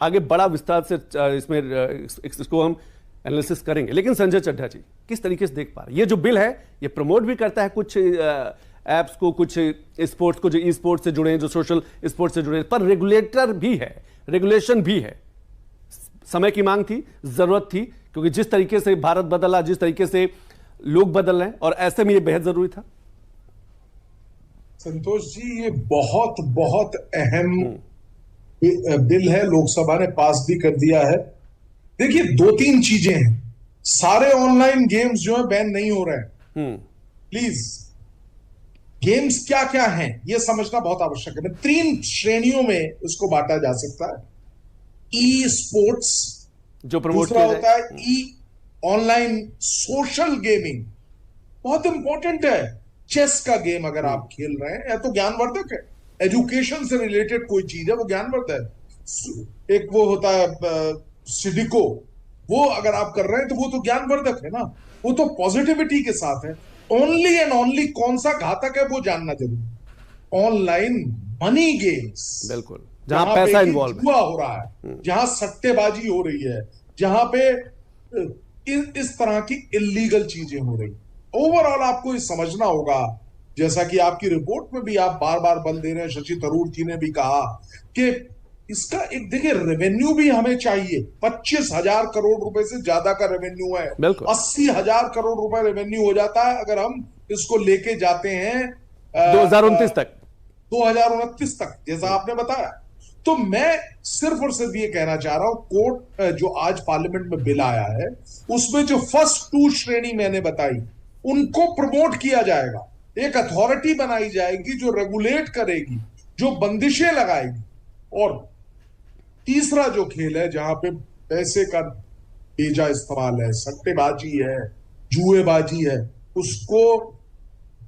आगे बड़ा विस्तार से इसमें इसको हम एनालिसिस करेंगे। लेकिन संजय चड्ढा जी किस तरीके से देख पा रहे हैं, ये जो बिल है ये प्रमोट भी करता है कुछ एप्स को, कुछ स्पोर्ट्स को जो ई स्पोर्ट्स से जुड़े हैं, जो सोशल स्पोर्ट्स से जुड़े हैं, पर रेगुलेटर भी है, रेगुलेशन भी है। समय की मांग थी, जरूरत थी, क्योंकि जिस तरीके से भारत बदला, जिस तरीके से लोग बदल रहे हैं, और ऐसे में ये बेहद जरूरी था। संतोष जी, ये बहुत बहुत अहम बिल है, लोकसभा ने पास भी कर दिया है। देखिए, दो तीन चीजें हैं। सारे ऑनलाइन गेम्स जो है बैन नहीं हो रहे हैं। प्लीज, गेम्स क्या क्या हैं यह समझना बहुत आवश्यक है। 3 श्रेणियों में इसको बांटा जा सकता है। ई स्पोर्ट्स जो प्रमोट दूसरा होता है, ई ऑनलाइन सोशल गेमिंग, बहुत इंपॉर्टेंट है। चेस का गेम अगर आप खेल रहे हैं, या तो ज्ञानवर्धक है, एजुकेशन से रिलेटेड कोई चीज है, वो ज्ञानवर्धक है। एक वो होता है सिडिको, वो अगर आप कर रहे हैं तो वो तो ज्ञानवर्धक है ना, वो तो पॉजिटिविटी के साथ है। ओनली एंड ओनली कौन सा घातक है वो जानना जरूरी। ऑनलाइन मनी गेम्स, बिल्कुल, जहां पैसा इन्वॉल्व हो रहा है, जहां सट्टेबाजी हो रही है, जहां पे इस तरह की इलीगल चीजें हो रही। ओवरऑल आपको ये समझना होगा, जैसा कि आपकी रिपोर्ट में भी आप बार बार बल दे रहे हैं, शशि थरूर जी ने भी कहा कि इसका एक, देखिए, रेवेन्यू भी हमें चाहिए। 25,000 करोड़ रुपए से ज्यादा का रेवेन्यू है। 80,000 करोड़ रुपए रेवेन्यू हो जाता है अगर हम इसको लेके जाते हैं 2029 तक, 2029 तक, जैसा आपने बताया। तो मैं सिर्फ और सिर्फ ये कहना चाह रहा हूं, कोर्ट जो आज पार्लियामेंट में बिल आया है, उसमें जो फर्स्ट 2 श्रेणी मैंने बताई, उनको प्रमोट किया जाएगा। एक अथॉरिटी बनाई जाएगी जो रेगुलेट करेगी, जो बंदिशें लगाएगी। और तीसरा जो खेल है, जहां पे पैसे का बेजा इस्तेमाल है, सट्टेबाजी है, जुएबाजी है, उसको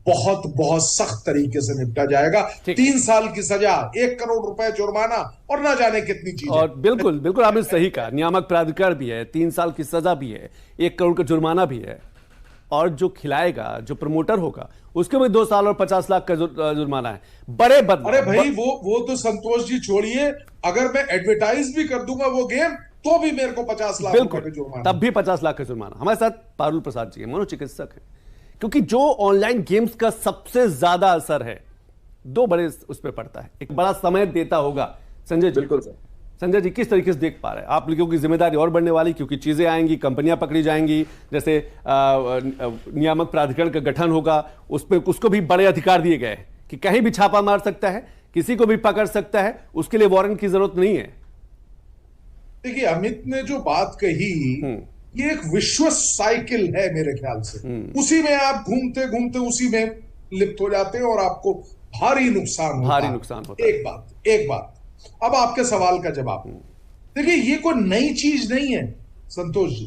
बहुत बहुत सख्त तरीके से निपटा जाएगा। 3 साल की सजा, 1 करोड़ रुपए जुर्माना, और ना जाने कितनी चीजें। और बिल्कुल बिल्कुल आपने सही कहा, नियामक प्राधिकरण भी है, 3 साल की सजा भी है, 1 करोड़ का जुर्माना भी है, और जो खिलाएगा, जो प्रमोटर होगा, उसके भी 2 साल और 50 लाख का जुर्माना है। बड़े बदलाव। अरे भाई, वो तो संतोष जी छोड़िए, अगर मैं एडवर्टाइज भी कर दूंगा वो गेम, तो भी मेरे को 50 लाख रुपए का जुर्माना, तब भी 50 लाख का जुर्माना। हमारे साथ पारुल प्रसाद जी हैं, मनोचिकित्सक हैं। क्योंकि जो ऑनलाइन गेम्स का सबसे ज्यादा असर है, 2 बड़े उस पर पड़ता है। एक बड़ा समय देता होगा संजय जी। बिल्कुल सर। संजय जी किस तरीके से देख पा रहे हैं आप? क्योंकि जिम्मेदारी और बढ़ने वाली, क्योंकि चीजें आएंगी, कंपनियां पकड़ी जाएंगी, जैसे नियामक प्राधिकरण का गठन होगा, उसको भी बड़े अधिकार दिए गए हैं कि कहीं भी छापा मार सकता है, किसी को भी पकड़ सकता है, उसके लिए वारंट की जरूरत नहीं है। देखिए, अमित ने जो बात कही, ये एक विश्व साइकिल है मेरे ख्याल से। उसी में आप घूमते घूमते उसी में लिप्त हो जाते हैं और आपको भारी नुकसान होता है। एक बात अब आपके सवाल का जवाब। देखिए, ये कोई नई चीज नहीं है संतोष जी।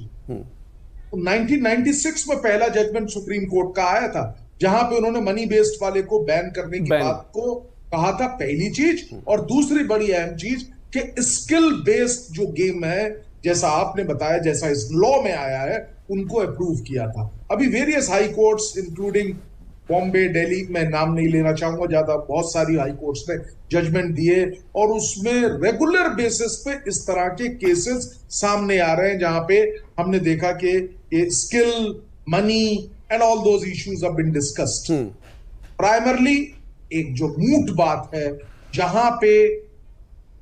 1996 में पहला जजमेंट सुप्रीम कोर्ट का आया था, जहां पे उन्होंने मनी बेस्ड वाले को बैन करने की बात को कहा था, पहली चीज। और दूसरी बड़ी अहम चीज कि स्किल बेस्ड जो गेम है, जैसा आपने बताया, जैसा इस लॉ में आया है, उनको अप्रूव किया था। अभी various high courts including Bombay, Delhi, मैं नाम नहीं लेना चाहूंगा ज्यादा, बहुत सारी हाई कोर्ट्स ने जजमेंट दिए, और उसमें रेगुलर बेसिस पे इस तरह के केसेस सामने आ रहे हैं, जहां पे हमने देखा कि skill, money and all those issues have been discussed. Primarily एक जो मूट बात है, जहां पे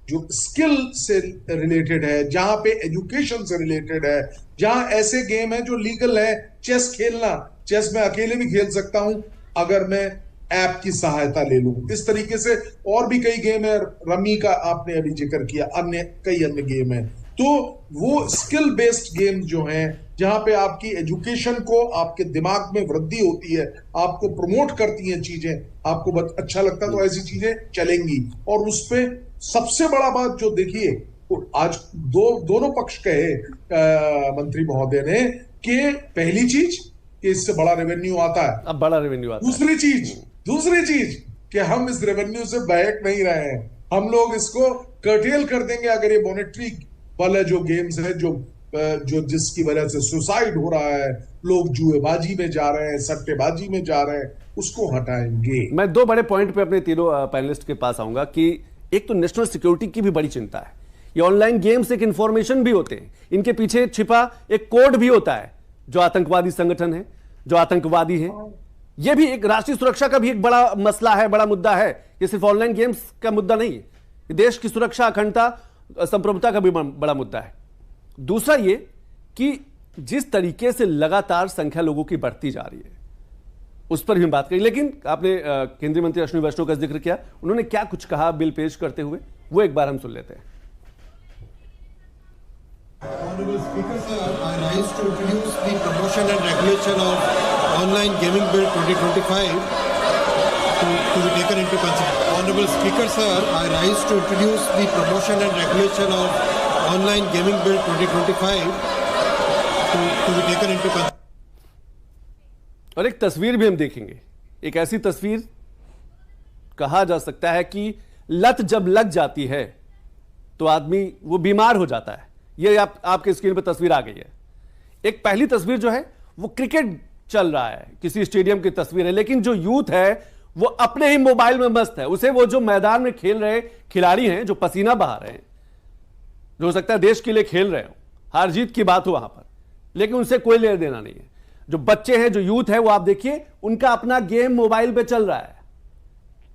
जो स्किल से रिलेटेड है, जहां पे एजुकेशन से रिलेटेड है, जहां ऐसे गेम है जो लीगल है, चेस खेलना, चेस में अकेले भी खेल सकता हूं अगर मैं ऐप की सहायता ले लूं। इस तरीके से और भी कई गेम है, रमी का आपने अभी जिक्र किया, कई अन्य गेम है। तो वो स्किल बेस्ड गेम जो हैं, जहां पे आपकी एजुकेशन को, आपके दिमाग में वृद्धि होती है, आपको प्रमोट करती हैं चीजें, आपको अच्छा लगता है, तो ऐसी चीजें चलेंगी। और उस पर सबसे बड़ा बात जो देखिए, आज दोनों पक्ष कहे मंत्री महोदय ने कि पहली चीज कि इससे बड़ा रेवेन्यू आता है, अब बड़ा रेवेन्यू आता है। दूसरी चीज कि हम इस रेवेन्यू से बहक नहीं रहे हैं, हम लोग इसको कर्टेल कर देंगे अगर ये मॉनेटरी वाले जो गेम्स है, जो जिसकी वजह से सुसाइड हो रहा है, लोग जुएबाजी में जा रहे हैं, सट्टेबाजी में जा रहे हैं, उसको हटाएंगे। मैं 2 बड़े पॉइंट पे अपने तीनों पैनलिस्ट के पास आऊंगा कि एक तो नेशनल सिक्योरिटी की भी बड़ी चिंता है। ये ऑनलाइन गेम्स एक इंफॉर्मेशन भी होते हैं, इनके पीछे छिपा एक कोड भी होता है जो आतंकवादी संगठन है, जो आतंकवादी है। यह भी एक राष्ट्रीय सुरक्षा का भी एक बड़ा मसला है, बड़ा मुद्दा है। ये सिर्फ ऑनलाइन गेम्स का मुद्दा नहीं है, ये देश की सुरक्षा, अखंडता, संप्रभुता का भी बड़ा मुद्दा है। दूसरा ये कि जिस तरीके से लगातार संख्या लोगों की बढ़ती जा रही है, उस पर भी हम बात करें। लेकिन आपने केंद्रीय मंत्री अश्विनी वैष्णव का जिक्र किया, उन्होंने क्या कुछ कहा बिल पेश करते हुए, वो एक बार हम सुन लेते हैं। Honorable Speaker, sir, I rise to introduce the promotion and regulation of online gaming bill 2025 to be taken into consideration. Honorable Speaker, sir, I rise to introduce the promotion and regulation of online gaming bill 2025 to be taken into consideration. और एक तस्वीर भी हम देखेंगे, एक ऐसी तस्वीर कहा जा सकता है कि लत जब लग जाती है तो आदमी वो बीमार हो जाता है। ये आपके स्क्रीन पर तस्वीर आ गई है। एक पहली तस्वीर जो है वो क्रिकेट चल रहा है, किसी स्टेडियम की तस्वीर है, लेकिन जो यूथ है वो अपने ही मोबाइल में मस्त है। उसे वो जो मैदान में खेल रहे खिलाड़ी हैं, जो पसीना बहा रहे हैं, जो हो सकता है देश के लिए खेल रहे हो, हार जीत की बात हो वहां पर, लेकिन उनसे कोई लेना देना नहीं है। जो बच्चे हैं, जो यूथ है, वो आप देखिए उनका अपना गेम मोबाइल पे चल रहा है।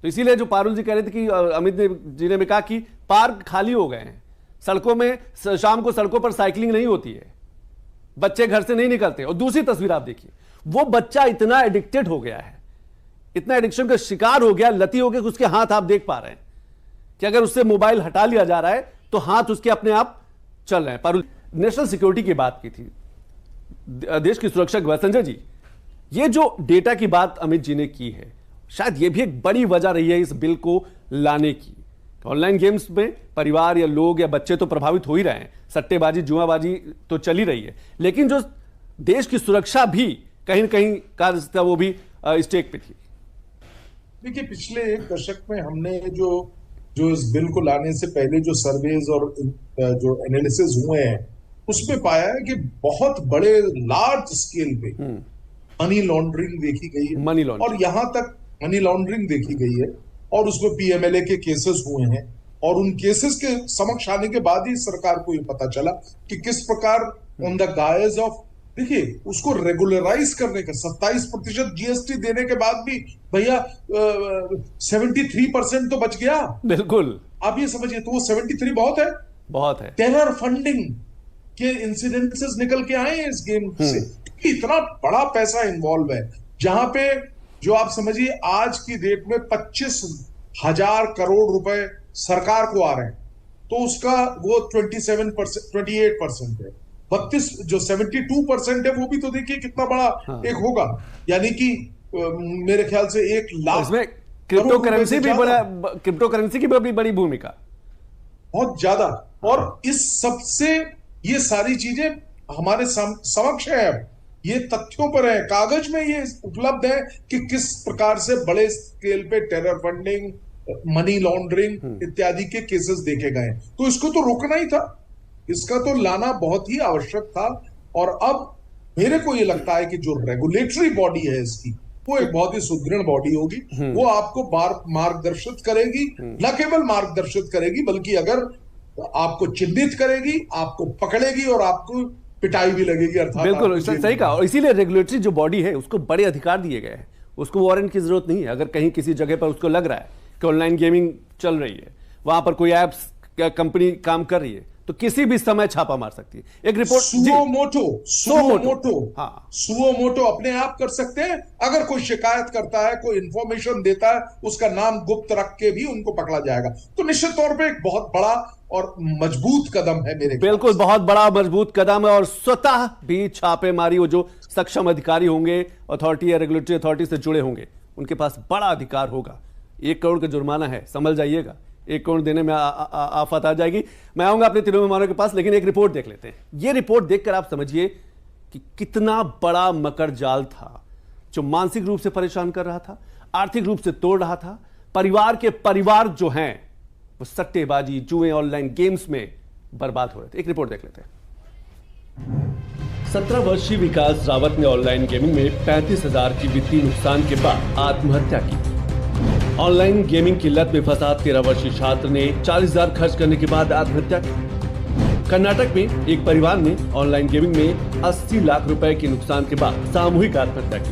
तो इसीलिए जो पारुल जी कह रहे थे कि अमित जी ने भी कहा कि पार्क खाली हो गए हैं, सड़कों में शाम को सड़कों पर साइकिलिंग नहीं होती है, बच्चे घर से नहीं निकलते। और दूसरी तस्वीर आप देखिए, वो बच्चा इतना एडिक्टेड हो गया है, इतना एडिक्शन का शिकार हो गया, लती हो गया कि उसके हाथ आप देख पा रहे हैं कि अगर उससे मोबाइल हटा लिया जा रहा है तो हाथ उसके अपने आप चल रहे हैं। पारुल, नेशनल सिक्योरिटी की बात की थी, देश की सुरक्षा की बात। संजय जी, ये जो डेटा की बात अमित जी ने की है, शायद ये भी एक बड़ी वजह रही है इस बिल को लाने की। ऑनलाइन गेम्स में परिवार या लोग या बच्चे तो प्रभावित हो ही रहे हैं, सट्टेबाजी, जुआबाजी तो चल ही रही है, लेकिन जो देश की सुरक्षा भी कहीं न कहीं कार्य वो भी स्टेक पे थी। देखिए, पिछले एक दशक में हमने जो इस बिल को लाने से पहले जो सर्वेज और जो एनालिसिस हुए हैं, उसमें पाया है कि बहुत बड़े लार्ज स्केल पे मनी लॉन्ड्रिंग देखी गई है, मनी लॉन्ड्रिंग, और यहां तक मनी लॉन्ड्रिंग देखी गई है, और उसमें पीएमएलए के केसेस हुए हैं। और उन केसेस के समक्ष आने के बाद ही सरकार को ये पता चला कि किस प्रकार ऑन द गाइज ऑफ, देखिए, उसको रेगुलराइज करने का 27% जीएसटी देने के बाद भी भैया 73% तो बच गया। बिल्कुल, आप ये समझिए, तो वो 73 बहुत है, बहुत है। टेरर फंडिंग के इंसिडेंसेस निकल के आए हैं इस गेम से। इतना बड़ा पैसा इन्वॉल्व है, जहां पे जो आप समझिए आज की डेट में 25,000 करोड़ रुपए सरकार को आ रहे हैं, तो उसका वो 28% है। 32 जो 72% है, वो भी तो देखिए कितना बड़ा एक होगा, यानी कि मेरे ख्याल से 1 लाख। इसमें क्रिप्टो करेंसी भी बड़ा, क्रिप्टो करेंसी की भी बड़ी भूमिका, बहुत ज्यादा। और इस सब से ये सारी चीजें हमारे समक्ष है, अब ये तथ्यों पर है, कागज में ये उपलब्ध है कि किस प्रकार से बड़े स्केल पे टेरर फंडिंग, मनी लॉन्ड्रिंग इत्यादि के केसेस देखे गए। तो इसको तो रोकना ही था, इसका तो लाना बहुत ही आवश्यक था। और अब मेरे को ये लगता है कि जो रेगुलेटरी बॉडी है इसकी, वो एक बहुत ही सुदृढ़ बॉडी होगी। वो आपको मार्गदर्शित करेगी, न केवल मार्गदर्शित करेगी बल्कि अगर आपको चिन्हित करेगी, आपको पकड़ेगी और आपको पिटाई भी लगेगी। अर्थात बिल्कुल सही कहा। और इसीलिए रेगुलेटरी जो बॉडी है उसको बड़े अधिकार दिए गए हैं, उसको वारंट की जरूरत नहीं है। अगर कहीं किसी जगह पर उसको लग रहा है कि ऑनलाइन गेमिंग चल रही है, वहां पर कोई एप्स कंपनी काम कर रही है, तो किसी भी समय छापा मार सकती है। एक रिपोर्ट सुओमोटो अपने आप कर सकते हैं। अगर कोई शिकायत करता है, कोई इंफॉर्मेशन देता है, उसका नाम गुप्त रख के भी उनको पकड़ा जाएगा। तो निश्चित तौर पे एक बहुत बड़ा और मजबूत कदम है मेरे। बिल्कुल, बहुत बड़ा मजबूत कदम है। और स्वतः भी छापेमारी, वो जो सक्षम अधिकारी होंगे, अथॉरिटी या रेगुलेटरी अथॉरिटी से जुड़े होंगे, उनके पास बड़ा अधिकार होगा। 1 करोड़ का जुर्माना है, समझ जाइएगा, 1 करोड़ देने में आफत आ जाएगी। मैं आऊंगा अपने तीनों मेहमानों के पास, लेकिन एक रिपोर्ट देख लेते हैं। यह रिपोर्ट देखकर आप समझिए कि कितना बड़ा मकर जाल था जो मानसिक रूप से परेशान कर रहा था, आर्थिक रूप से तोड़ रहा था। परिवार के परिवार जो हैं वो सट्टेबाजी, जुए, ऑनलाइन गेम्स में बर्बाद हो रहे थे। एक रिपोर्ट देख लेते हैं। 17 वर्षीय विकास रावत ने ऑनलाइन गेमिंग में 35,000 की वित्तीय नुकसान के बाद आत्महत्या की। ऑनलाइन गेमिंग की लत में फंसा 13 वर्षीय छात्र ने 40,000 खर्च करने के बाद आत्महत्या की। कर्नाटक में एक परिवार ने ऑनलाइन गेमिंग में 80 लाख रुपए के नुकसान के बाद सामूहिक आत्महत्या की।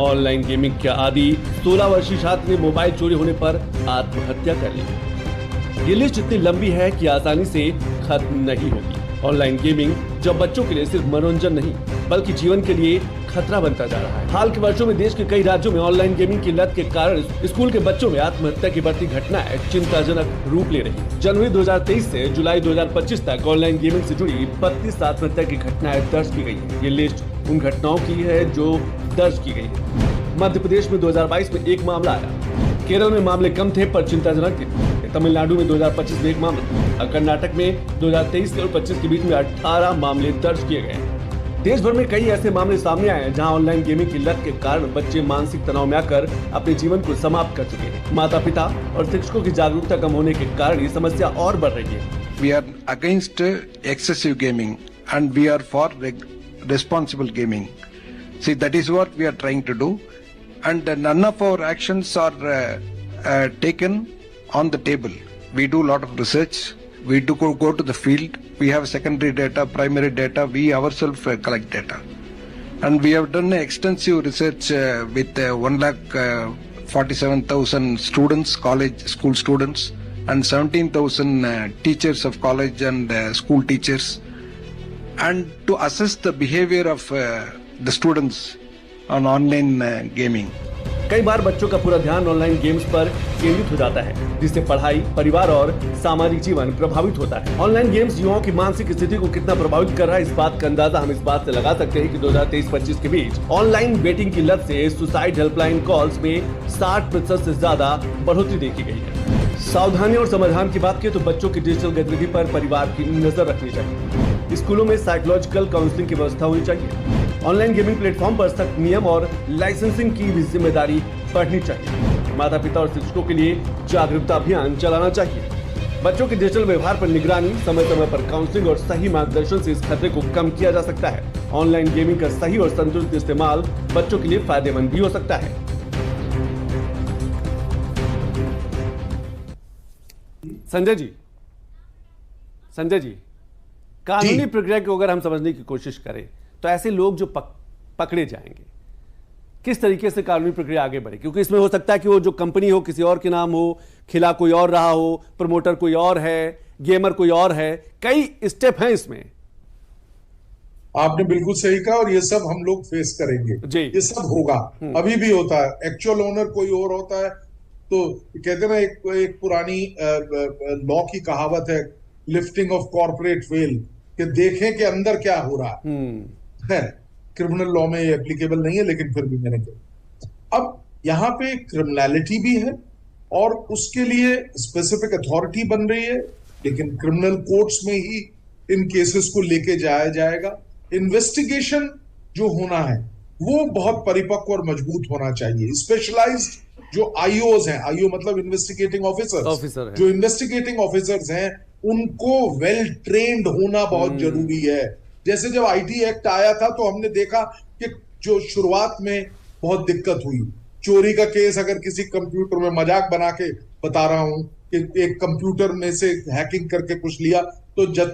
ऑनलाइन गेमिंग के आदी 16 वर्षीय छात्र ने मोबाइल चोरी होने पर आत्महत्या कर ली। ये लिस्ट इतनी लंबी है कि आसानी से खत्म नहीं होगी। ऑनलाइन गेमिंग जब बच्चों के लिए सिर्फ मनोरंजन नहीं बल्कि जीवन के लिए खतरा बनता जा रहा है। हाल के वर्षों में देश के कई राज्यों में ऑनलाइन गेमिंग की लत के कारण स्कूल के बच्चों में आत्महत्या की बढ़ती घटनाएं चिंताजनक रूप ले रही हैं। जनवरी 2023 से जुलाई 2025 तक ऑनलाइन गेमिंग से जुड़ी 32 आत्महत्या की घटनाएं दर्ज की गई हैं। ये लिस्ट उन घटनाओं की है जो दर्ज की गई है। मध्य प्रदेश में 2022 में एक मामला आया, केरल में मामले कम थे पर चिंताजनक थे, तमिलनाडु में 2025 में एक मामला, कर्नाटक में 2023 और 25 के बीच में 18 मामले दर्ज किए गए। देश भर में कई ऐसे मामले सामने आए हैं जहां ऑनलाइन गेमिंग की लत के कारण बच्चे मानसिक तनाव में आकर अपने जीवन को समाप्त कर चुके हैं। माता पिता और शिक्षकों की जागरूकता कम होने के कारण ये समस्या और बढ़ रही है। We are against excessive gaming and we are for responsible gaming. See, that is what we are trying to do, and none of our actions are taken on the table. We do a lot of research. We do go to the field. We have secondary data, primary data. We ourselves collect data, and we have done extensive research with 1,47,000 students, school students, and 17,000 teachers of college and school teachers, and to assess the behavior of the students on online gaming. कई बार बच्चों का पूरा ध्यान online games पर केंद्रित हो जाता है, जिससे पढ़ाई, परिवार और सामाजिक जीवन प्रभावित होता है। ऑनलाइन गेम्स युवाओं की मानसिक स्थिति को कितना प्रभावित कर रहा है, इस बात का अंदाजा हम इस बात से लगा सकते हैं कि 2023-25 के बीच ऑनलाइन बेटिंग की लत से सुसाइड हेल्पलाइन कॉल्स में 60% से ज्यादा बढ़ोतरी देखी गई है। सावधानी और समाधान की बात की तो बच्चों की डिजिटल गतिविधि पर परिवार की नजर रखनी चाहिए। स्कूलों में साइकोलॉजिकल काउंसलिंग की व्यवस्था होनी चाहिए। ऑनलाइन गेमिंग प्लेटफॉर्म पर सख्त नियम और लाइसेंसिंग की भी जिम्मेदारी बढ़नी चाहिए। माता पिता और शिक्षकों के लिए जागरूकता अभियान चलाना चाहिए। बच्चों के डिजिटल व्यवहार पर निगरानी, समय समय पर काउंसलिंग और सही मार्गदर्शन से इस खतरे को कम किया जा सकता है। ऑनलाइन गेमिंग का सही और संतुलित इस्तेमाल बच्चों के लिए फायदेमंद भी हो सकता है। संजय जी, कानूनी प्रक्रिया को अगर हम समझने की कोशिश करें तो ऐसे लोग जो पकड़े जाएंगे, किस तरीके से कानूनी प्रक्रिया आगे बढ़े? क्योंकि इसमें हो सकता है कि वो जो कंपनी हो किसी और के नाम हो, खिला कोई और रहा हो, प्रमोटर कोई और है, गेमर कोई और है, कई स्टेप हैं इसमें। आपने बिल्कुल सही कहा और ये सब हम लोग फेस करेंगे, ये सब होगा, अभी भी होता है। एक्चुअल ओनर कोई और होता है, तो कहते ना एक पुरानी लॉ की कहावत है, लिफ्टिंग ऑफ कॉर्पोरेट वेल, कि देखें कि अंदर क्या हो रहा है। क्रिमिनल लॉ में ये एप्लीकेबल नहीं है, लेकिन फिर भी मैंने कहा। अब यहाँ पे क्रिमिनलिटी भी है और उसके लिए स्पेसिफिक अथॉरिटी बन रही है, लेकिन क्रिमिनल कोर्ट्स में ही इन केसेस को लेके जाया जाएगा। इन्वेस्टिगेशन जो होना है वो बहुत परिपक्व और मजबूत होना चाहिए। स्पेशलाइज्ड जो आईओज हैं, आईओ मतलब इन्वेस्टिगेटिंग ऑफिसर, जो इन्वेस्टिगेटिंग ऑफिसर्स हैं उनको वेल ट्रेन्ड होना बहुत जरूरी है। जैसे जब आईटी एक्ट आया था तो हमने देखा कि जो शुरुआत में बहुत दिक्कत हुई, चोरी का केस अगर किसी कंप्यूटर में, मजाक बना के बता रहा हूं कि एक कंप्यूटर में से हैकिंग करके कुछ लिया, तो जो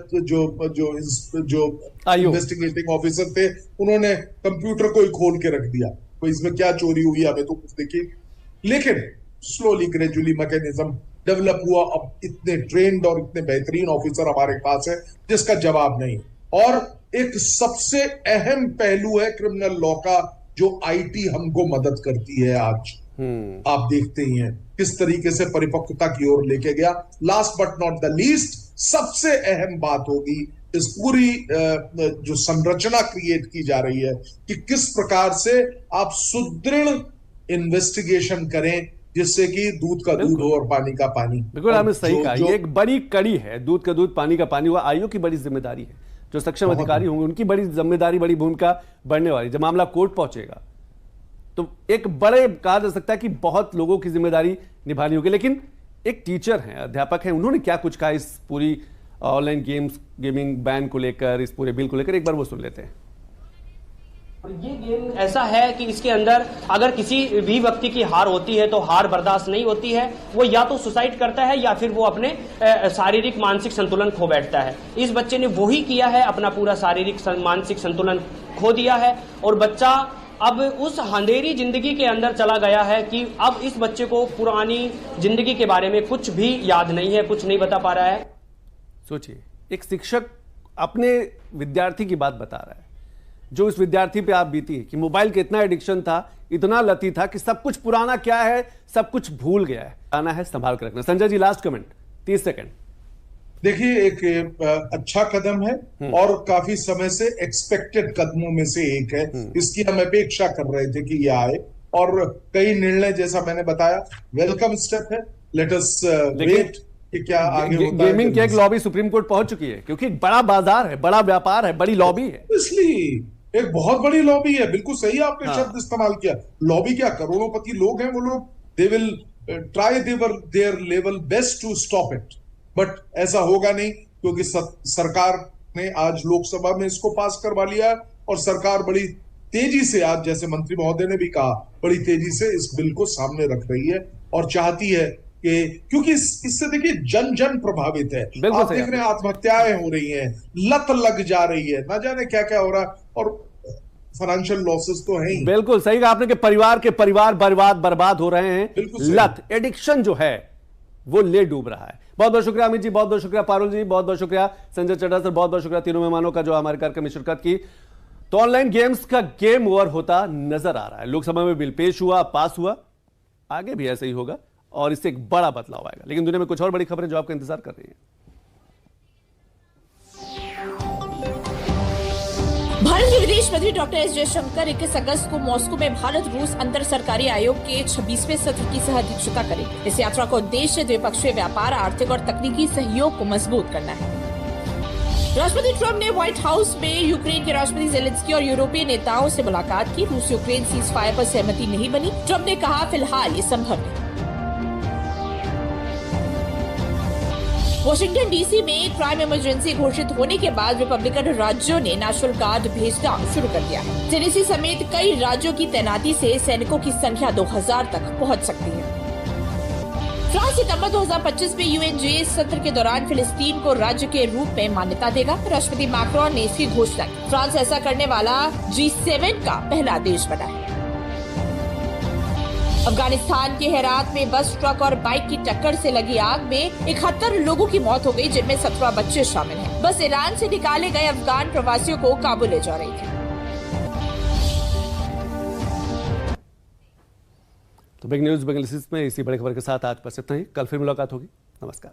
इन्वेस्टिगेटिंग ऑफिसर थे उन्होंने कंप्यूटर को ही खोल के रख दिया, तो इसमें क्या चोरी हुई हमें तो कुछ देखिए। लेकिन स्लोली ग्रेजुअली मैकेनिज्म डेवलप हुआ। अब इतने ट्रेन्ड और इतने बेहतरीन ऑफिसर हमारे पास है जिसका जवाब नहीं। और एक सबसे अहम पहलू है क्रिमिनल लॉ का, जो आईटी हमको मदद करती है आज। आप देखते ही हैं किस तरीके से परिपक्वता की ओर लेके गया। Last but not the least, सबसे अहम बात होगी इस पूरी जो संरचना क्रिएट की जा रही है कि किस प्रकार से आप सुदृढ़ इन्वेस्टिगेशन करें, जिससे कि दूध का दूध हो और पानी का पानी। बिल्कुल आपने सही कहा, ये एक बड़ी कड़ी है, दूध का दूध पानी का पानी हुआ। आईओ की बड़ी जिम्मेदारी है, जो सक्षम अधिकारी होंगे उनकी बड़ी जिम्मेदारी, बड़ी भूमिका बढ़ने वाली। जब मामला कोर्ट पहुंचेगा तो एक बड़े कहा जा सकता है कि बहुत लोगों की जिम्मेदारी निभानी होगी। लेकिन एक टीचर हैं, अध्यापक हैं, उन्होंने क्या कुछ कहा इस पूरी ऑनलाइन गेमिंग बैन को लेकर, इस पूरे बिल को लेकर, एक बार वो सुन लेते हैं। ये गेम ऐसा है कि इसके अंदर अगर किसी भी व्यक्ति की हार होती है तो हार बर्दाश्त नहीं होती है, वो या तो सुसाइड करता है या फिर वो अपने शारीरिक मानसिक संतुलन खो बैठता है। इस बच्चे ने वही किया है, अपना पूरा शारीरिक मानसिक संतुलन खो दिया है और बच्चा अब उस अंधेरी जिंदगी के अंदर चला गया है कि अब इस बच्चे को पुरानी जिंदगी के बारे में कुछ भी याद नहीं है, कुछ नहीं बता पा रहा है। सोचिए, एक शिक्षक अपने विद्यार्थी की बात बता रहा है, जो इस विद्यार्थी पे आप बीती है कि मोबाइल का इतना एडिक्शन था, इतना लती था कि सब कुछ पुराना क्या है, सब कुछ भूल गया है। आना है, संभाल कर रखना। Sanjay ji, last comment, 30 second. देखिए, एक अच्छा कदम है और काफी समय से एक्सपेक्टेड कदमों में से एक है। इसकी हम अपेक्षा कर रहे थे कि यह आए और कई निर्णय, जैसा मैंने बताया, वेलकम स्टेप है। लेट अस वेट कि क्या आगे होता है। गेमिंग की एक लॉबी सुप्रीम कोर्ट पहुंच चुकी है, क्योंकि बड़ा बाजार है, बड़ा व्यापार है, बड़ी लॉबी है, इसलिए एक बहुत बड़ी लॉबी है। बिल्कुल सही आपने शब्द इस्तेमाल किया। लॉबी क्या, करोड़ोंपति लोग हैं वो लोग। They will try their level best to stop it, but ऐसा होगा नहीं, क्योंकि सरकार ने आज लोकसभा में इसको पास करवा लिया और सरकार बड़ी तेजी से, आज जैसे मंत्री महोदय ने भी कहा, बड़ी तेजी से इस बिल को सामने रख रही है और चाहती है कि, क्योंकि इससे देखिए जन जन प्रभावित है। आप देख रहे हैं आत्महत्याएं हो रही हैं, लत लग जा रही है, ना जाने क्या क्या हो रहा है, और फाइनेंशियल लॉसेस तो है ही। बिल्कुल सही कहा आपने कि परिवार बर्बाद हो रहे हैं। लत, एडिक्शन जो है वो ले डूब रहा है। बहुत बहुत शुक्रिया अमित जी, बहुत बहुत शुक्रिया पारुल जी, बहुत बहुत शुक्रिया संजय चड्ढा सर, बहुत बहुत शुक्रिया तीनों मेहमानों का जो हमारे कार्यक्रम में शिरकत की। तो ऑनलाइन गेम्स का गेम ओवर होता नजर आ रहा है। लोकसभा में बिल पेश हुआ, पास हुआ, आगे भी ऐसे ही होगा और इससे एक बड़ा बदलाव आएगा। लेकिन दुनिया में कुछ और बड़ी खबरें जो आपका इंतजार कर रही हैं। भारत के विदेश मंत्री डॉक्टर एस जयशंकर 21 अगस्त को मॉस्को में भारत रूस अंतर सरकारी आयोग के 26वें सत्र की सह अध्यक्षता करेंगे। इस यात्रा का उद्देश्य द्विपक्षीय व्यापार, आर्थिक और तकनीकी सहयोग को मजबूत करना है। राष्ट्रपति ट्रंप ने व्हाइट हाउस में यूक्रेन के राष्ट्रपति ज़ेलेंस्की और यूरोपीय नेताओं से मुलाकात की। रूस यूक्रेन सीज फायर पर सहमति नहीं बनी। ट्रंप ने कहा, फिलहाल ये संभव नहीं। वॉशिंगटन डीसी में क्राइम इमरजेंसी घोषित होने के बाद रिपब्लिकन राज्यों ने नेशनल गार्ड भेजना शुरू कर दिया है। टेनेसी समेत कई राज्यों की तैनाती से सैनिकों की संख्या 2000 तक पहुंच सकती है। फ्रांस सितंबर 2025 में यूएनजे सत्र के दौरान फिलिस्तीन को राज्य के रूप में मान्यता देगा। राष्ट्रपति मैक्रोन ने इसकी घोषणा की। फ्रांस ऐसा करने वाला G7 का पहला देश बना है। अफगानिस्तान के हेरात में बस, ट्रक और बाइक की टक्कर से लगी आग में 71 लोगों की मौत हो गई, जिनमें 17 बच्चे शामिल हैं। बस ईरान से निकाले गए अफगान प्रवासियों को काबू ले जा रही थी। तो बिग न्यूज, बिग एनालिसिस में इसी बड़ी खबर के साथ आज बस इतना ही। कल फिर मुलाकात होगी। नमस्कार।